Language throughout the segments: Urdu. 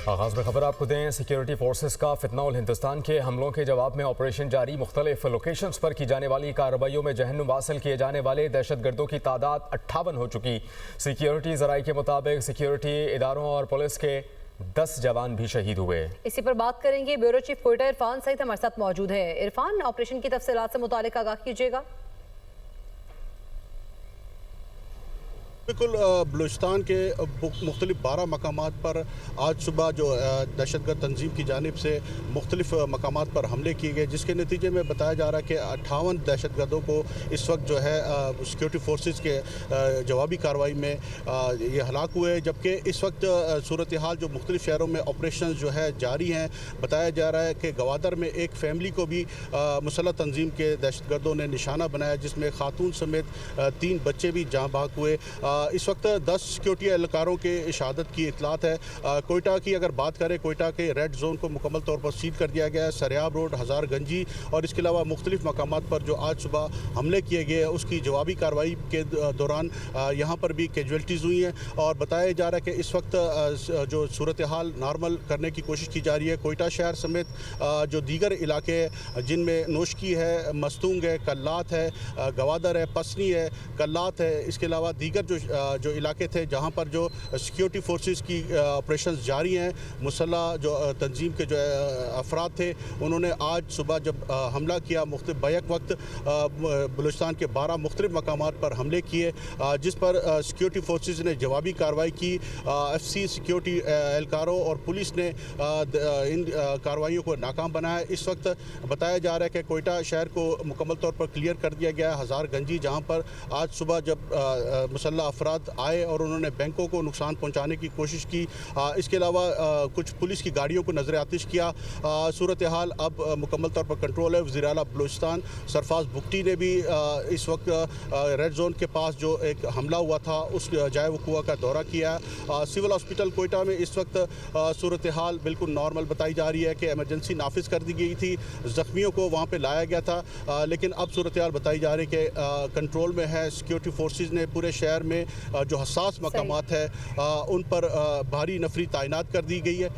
آغاز میں خبر آپ کو دیں، سیکیورٹی فورسز کا فتنہ الہندوستان کے حملوں کے جواب میں آپریشن جاری۔ مختلف لوکیشنز پر کی جانے والی کارروائیوں میں جہنم حاصل کیے جانے والے دہشت گردوں کی تعداد 58 ہو چکی۔ سیکیورٹی ذرائع کے مطابق سیکیورٹی اداروں اور پولیس کے 10 جوان بھی شہید ہوئے۔ اسی پر بات کریں گے، بیورو چیف کوئٹہ عرفان سعید ہمارے ساتھ موجود ہے۔ عرفان، آپریشن کی تفصیلات سے متعلق آگاہ کیجیے گا۔ بالکل، بلوچستان کے مختلف 12 مقامات پر آج صبح جو دہشت گرد تنظیم کی جانب سے مختلف مقامات پر حملے کیے گئے، جس کے نتیجے میں بتایا جا رہا ہے کہ 58 دہشت گردوں کو اس وقت جو ہے سیکیورٹی فورسز کے جوابی کارروائی میں یہ ہلاک ہوئے، جبکہ اس وقت صورتحال جو مختلف شہروں میں آپریشنز جو ہے جاری ہیں۔ بتایا جا رہا ہے کہ گوادر میں ایک فیملی کو بھی مسلح تنظیم کے دہشت گردوں نے نشانہ بنایا، جس میں خاتون سمیت 3 بچے بھی جاں بحق ہوئے۔ اس وقت 10 سیکیورٹی اہلکاروں کے شہادت کی اطلاعات ہے۔ کوئٹہ کی اگر بات کریں، کوئٹہ کے ریڈ زون کو مکمل طور پر سیل کر دیا گیا ہے۔ سریاب روڈ، ہزار گنجی اور اس کے علاوہ مختلف مقامات پر جو آج صبح حملے کیے گئے اس کی جوابی کارروائی کے دوران یہاں پر بھی کیجویلٹیز ہوئی ہیں، اور بتایا جا رہا ہے کہ اس وقت جو صورتحال نارمل کرنے کی کوشش کی جا رہی ہے۔ کوئٹہ شہر سمیت جو دیگر علاقے ہیں، جن میں نوشکی ہے، مستونگ ہے، کلات ہے، گوادر ہے، پسنی ہے، کلات ہے، اس کے علاوہ دیگر جو علاقے تھے جہاں پر جو سیکیورٹی فورسز کی آپریشنز جاری ہیں، مسلح جو تنظیم کے جو افراد تھے انہوں نے آج صبح جب حملہ کیا، مختلف بیک وقت بلوچستان کے 12 مختلف مقامات پر حملے کیے، جس پر سیکیورٹی فورسز نے جوابی کارروائی کی۔ ایف سی سیکیورٹی اہلکاروں اور پولیس نے ان کارروائیوں کو ناکام بنایا۔ اس وقت بتایا جا رہا ہے کہ کوئٹہ شہر کو مکمل طور پر کلیئر کر دیا گیا ہے۔ ہزار گنجی، جہاں پر آج صبح جب مسلح افراد آئے اور انہوں نے بینکوں کو نقصان پہنچانے کی کوشش کی، اس کے علاوہ کچھ پولیس کی گاڑیوں کو نظر آتش کیا۔ صورتحال اب مکمل طور پر کنٹرول ہے۔ وزیر اعلیٰ بلوچستان سرفراز بگٹی نے بھی اس وقت ریڈ زون کے پاس جو ایک حملہ ہوا تھا اس جائے وقوع کا دورہ کیا۔ سول ہاسپٹل کوئٹہ میں اس وقت صورتحال بالکل نارمل بتائی جا رہی ہے کہ ایمرجنسی نافذ کر دی گئی تھی، زخمیوں کو وہاں پہ لایا گیا تھا، لیکن اب صورتحال بتائی جا رہی ہے کہ کنٹرول میں ہے۔ سیکیورٹی فورسز نے پورے شہر میں جو حساس مقامات ہے ان پر بھاری نفری تعینات کر دی گئی ہے۔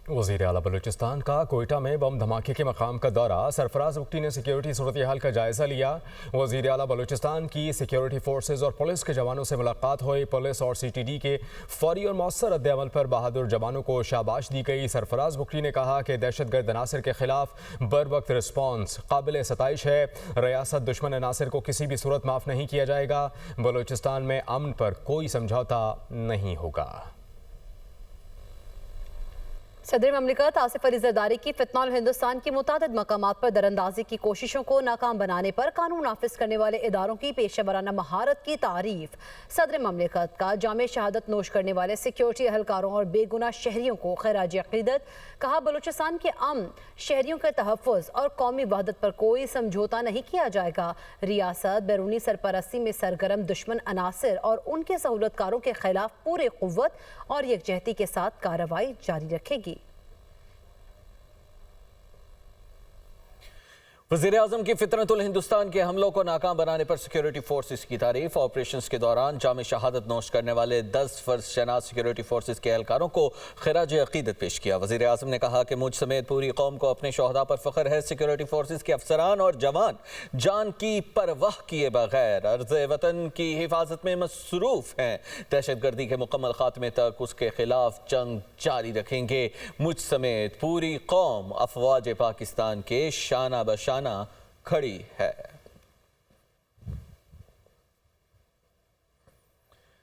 وزیر اعلیٰ بلوچستان کا کوئٹہ میں بم دھماکے کے مقام کا دورہ۔ سرفراز بگٹی نے سیکیورٹی صورتحال کا جائزہ لیا۔ وزیر اعلیٰ بلوچستان کی سیکیورٹی فورسز اور پولیس کے جوانوں سے ملاقات ہوئی۔ پولیس اور سی ٹی ڈی کے فوری اور مؤثر رد عمل پر بہادر جوانوں کو شاباش دی گئی۔ سرفراز بگٹی نے کہا کہ دہشت گرد عناصر کے خلاف بروقت رسپانس قابل ستائش ہے۔ ریاست دشمن عناصر کو کسی بھی صورت معاف نہیں کیا جائے گا۔ بلوچستان میں امن پر کوئی سمجھوتا نہیں ہوگا۔ صدر مملکت آصف علی زرداری کی فتنہ الہندوستان کی متعدد مقامات پر دراندازی کی کوششوں کو ناکام بنانے پر قانون نافذ کرنے والے اداروں کی پیشہ ورانہ مہارت کی تعریف۔ صدر مملکت کا جامع شہادت نوش کرنے والے سیکیورٹی اہلکاروں اور بے گناہ شہریوں کو خراج عقیدت۔ کہا، بلوچستان کے امن، شہریوں کے تحفظ اور قومی وحدت پر کوئی سمجھوتا نہیں کیا جائے گا۔ ریاست بیرونی سرپرستی میں سرگرم دشمن عناصر اور ان کے سہولت کاروں کے خلاف پورے قوت اور یکجہتی کے ساتھ کارروائی جاری رکھے گی۔ وزیراعظم کی فطرت الہندوستان کے حملوں کو ناکام بنانے پر سیکیورٹی فورسز کی تعریف۔ آپریشنز کے دوران جامع شہادت نوش کرنے والے 10 فرض شناس سیکیورٹی فورسز کے اہلکاروں کو خراج عقیدت پیش کیا۔ وزیراعظم نے کہا کہ مجھ سمیت پوری قوم کو اپنے شہداء پر فخر ہے۔ سیکیورٹی فورسز کے افسران اور جوان جان کی پرواہ کیے بغیر عرض وطن کی حفاظت میں مصروف ہیں۔ دہشت گردی کے مکمل خاتمے تک اس کے خلاف جنگ جاری رکھیں گے۔ مجھ سمیت پوری قوم افواج پاکستان کے شانہ بشانہ کھڑی ہے۔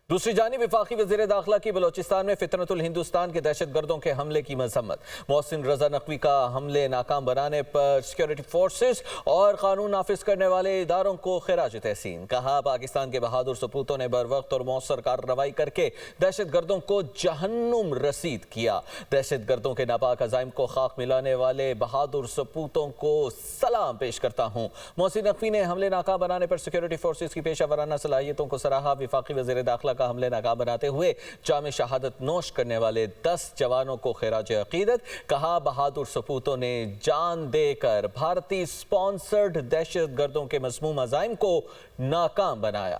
دوسری جانب وفاقی وزیر داخلہ کی بلوچستان میں فطرت الہندوستان کے دہشت گردوں کے حملے کی مذمت۔ محسن رضا نقوی کا حملے ناکام بنانے پر سیکیورٹی فورسز اور قانون نافذ کرنے والے اداروں کو خراج تحسین۔ کہا، پاکستان کے بہادر سپوتوں نے بر وقت اور مؤثر کارروائی کر کے دہشت گردوں کو جہنم رسید کیا۔ دہشت گردوں کے ناپاک عزائم کو خاک ملانے والے بہادر سپوتوں کو سلام پیش کرتا ہوں۔ محسن نقوی نے حملے ناکام بنانے پر سیکیورٹی فورسز کی پیشہ ورانہ صلاحیتوں کو سراہا۔ وفاقی وزیر داخلہ کا حملے ناکام بناتے ہوئے جامع شہادت نوش کرنے والے 10 جوانوں کو خراج عقیدت۔ کہا، بہادر سپوتوں نے جان دے کر بھارتی سپانسرڈ دہشت گردوں کے مذموم عزائم کو ناکام بنایا۔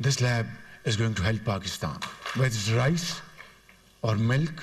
This lab is going to help Pakistan, whether it's rice or milk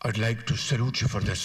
I'd like to salute you for this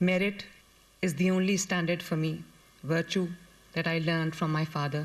Merit is the only standard for me, virtue that I learned from my father।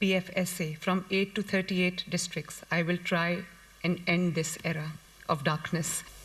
PFSA from 8 to 38 districts, I will try and end this era of darkness।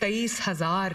23,000